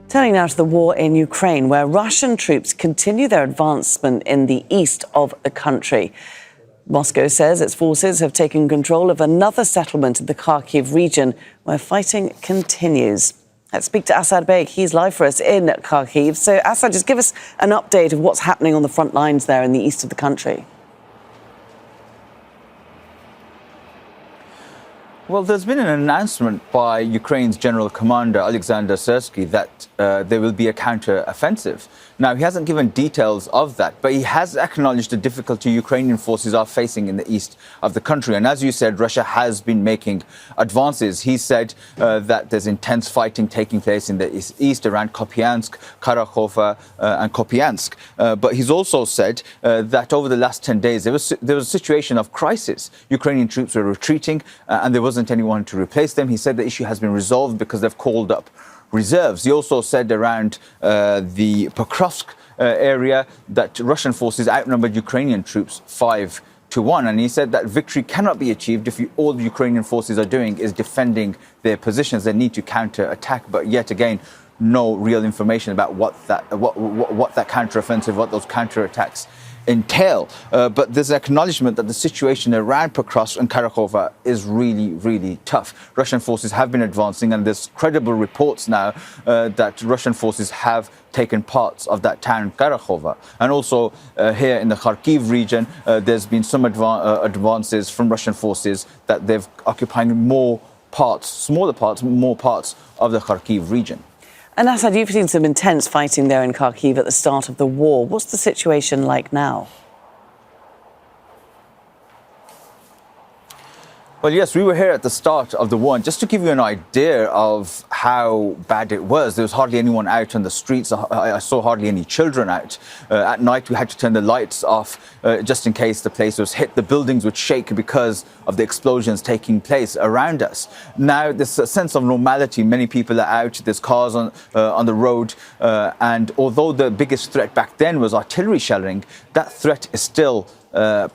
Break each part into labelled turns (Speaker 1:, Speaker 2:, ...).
Speaker 1: Turning now to the war in Ukraine, where Russian troops continue their advancement in the east of the country. Moscow says its forces have taken control of another settlement in the Kharkiv region, where fighting continues. Let's speak to Asad Baig. He's live for us in Kharkiv. So, Asad, just give us an update of what's happening on the front lines there in the east of the country.
Speaker 2: Well, there's been an announcement by Ukraine's General Commander Alexander Zelenskyy that there will be a counter-offensive. Now, he hasn't given details of that, but he has acknowledged the difficulty Ukrainian forces are facing in the east of the country. And as you said, Russia has been making advances. He said that there's intense fighting taking place in the east around Kupiansk, Kharkiv and Kupiansk. But he's also said that over the last 10 days, there was a situation of crisis. Ukrainian troops were retreating and there wasn't anyone to replace them. He said the issue has been resolved because they've called up reserves. He also said around the Pokrovsk area that Russian forces outnumbered Ukrainian troops 5-1. And he said that victory cannot be achieved if all the Ukrainian forces are doing is defending their positions. They need to counter-attack. But yet again, no real information about what that counter-offensive, what those counter-attacks entail. But there's an acknowledgement that the situation around Pokrovsk and Kharkiv is really, really tough. Russian forces have been advancing, and there's credible reports now that Russian forces have taken parts of that town, Kharkiv. And also here in the Kharkiv region, there's been some advances from Russian forces that they've occupying more parts of the Kharkiv region.
Speaker 1: And Asad, you've seen some intense fighting there in Kharkiv at the start of the war. What's the situation like now?
Speaker 2: Well, yes, we were here at the start of the war. And just to give you an idea of how bad it was, there was hardly anyone out on the streets. I saw hardly any children out. At night, we had to turn the lights off just in case the place was hit. The buildings would shake because of the explosions taking place around us. Now, there's a sense of normality. Many people are out. There's cars on the road. And although the biggest threat back then was artillery shelling, that threat is still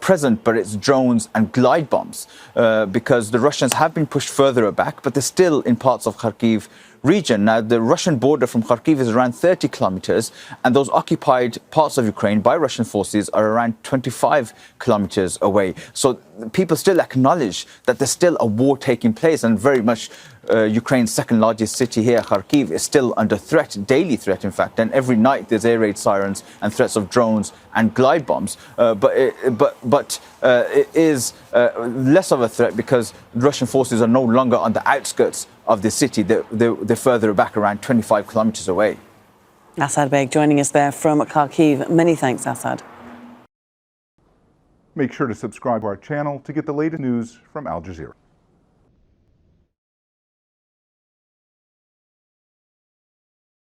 Speaker 2: present, but it's drones and glide bombs because the Russians have been pushed further back, but they're still in parts of Kharkiv region. Now, the Russian border from Kharkiv is around 30 kilometers, and those occupied parts of Ukraine by Russian forces are around 25 kilometers away. So people still acknowledge that there's still a war taking place, and very much Ukraine's second largest city here, Kharkiv, is still under threat, daily threat, in fact. And every night there's air raid sirens and threats of drones and glide bombs. But it is less of a threat because Russian forces are no longer on the outskirts of the city. They're further back, around 25 kilometers away.
Speaker 1: Asad Baig joining us there from Kharkiv. Many thanks, Asad.
Speaker 3: Make sure to subscribe to our channel to get the latest news from Al Jazeera.